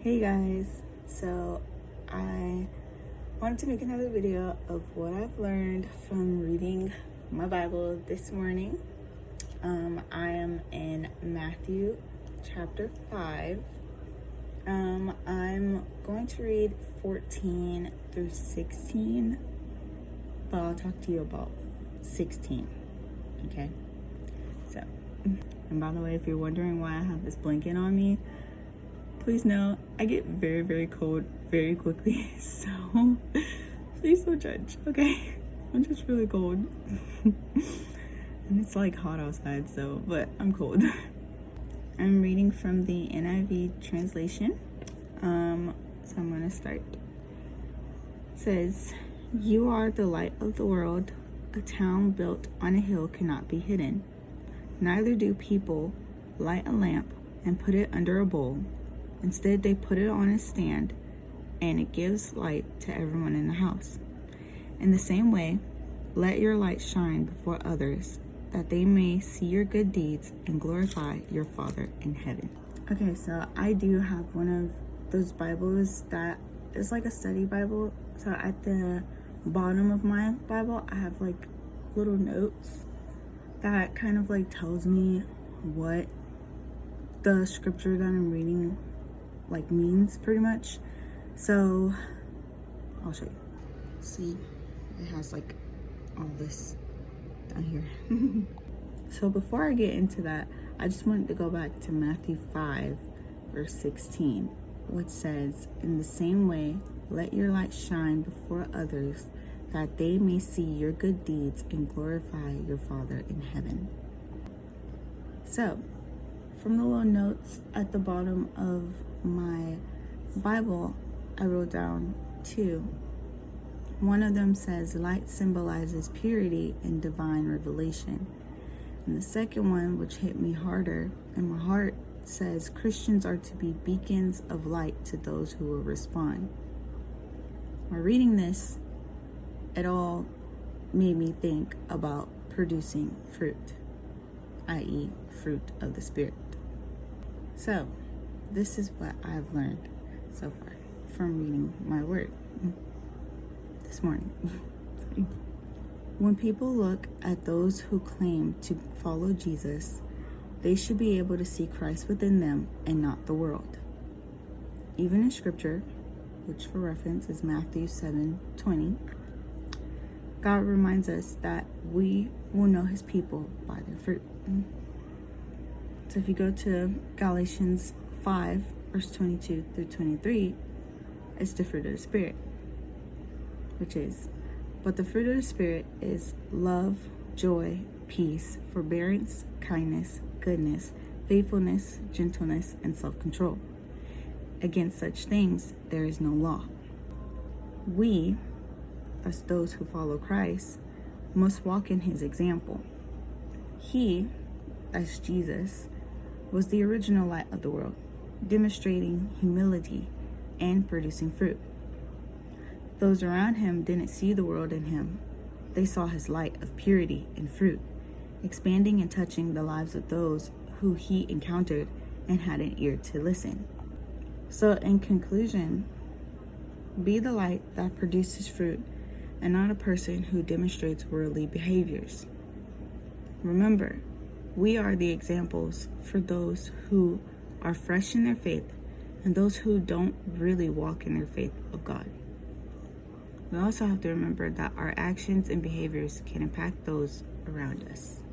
Hey guys, so I wanted to make another video of what I've learned from reading my Bible this morning. I am in Matthew chapter 5. I'm going to read 14 through 16, but I'll talk to you about 16, okay? So, and by the way, if you're wondering why I have this blanket on me, please know I get very, very cold very quickly, so please don't judge, okay? I'm just really cold. And it's like hot outside, but I'm cold. I'm reading from the NIV translation. So I'm gonna start. It says, "You are the light of the world. A town built on a hill cannot be hidden. Neither do people light a lamp and put it under a bowl. Instead, they put it on a stand, and it gives light to everyone in the house. In the same way, let your light shine before others, that they may see your good deeds and glorify your Father in heaven." Okay, so I do have one of those Bibles that is like a study Bible. So at the bottom of my Bible, I have like little notes that kind of like tells me what the scripture that I'm reading like means pretty much. So I'll show you. See, it has like all this down here. So before I get into that, I just wanted to go back to Matthew 5 verse 16, which says, "In the same way, let your light shine before others, that they may see your good deeds and glorify your Father in heaven." So from the little notes at the bottom of my Bible, I wrote down two. One of them says light symbolizes purity and divine revelation. And the second one, which hit me harder in my heart, says Christians are to be beacons of light to those who will respond. While reading this, it all made me think about producing fruit, i.e. fruit of the Spirit. So this is what I've learned so far from reading my word this morning. When people look at those who claim to follow Jesus, they should be able to see Christ within them and not the world. Even in scripture, which for reference is Matthew 7:20, God reminds us that we will know his people by their fruit. So if you go to Galatians 5 verse 22 through 23, it's the fruit of the Spirit, which is, "But the fruit of the Spirit is love, joy, peace, forbearance, kindness, goodness, faithfulness, gentleness, and self-control. Against such things there is no law." We, as those who follow Christ, must walk in his example. He, as Jesus, was the original light of the world, demonstrating humility and producing fruit. Those around him didn't see the world in him. They saw his light of purity and fruit, expanding and touching the lives of those who he encountered and had an ear to listen. So in conclusion, be the light that produces fruit and not a person who demonstrates worldly behaviors. Remember, we are the examples for those who are fresh in their faith and those who don't really walk in their faith of God. We also have to remember that our actions and behaviors can impact those around us.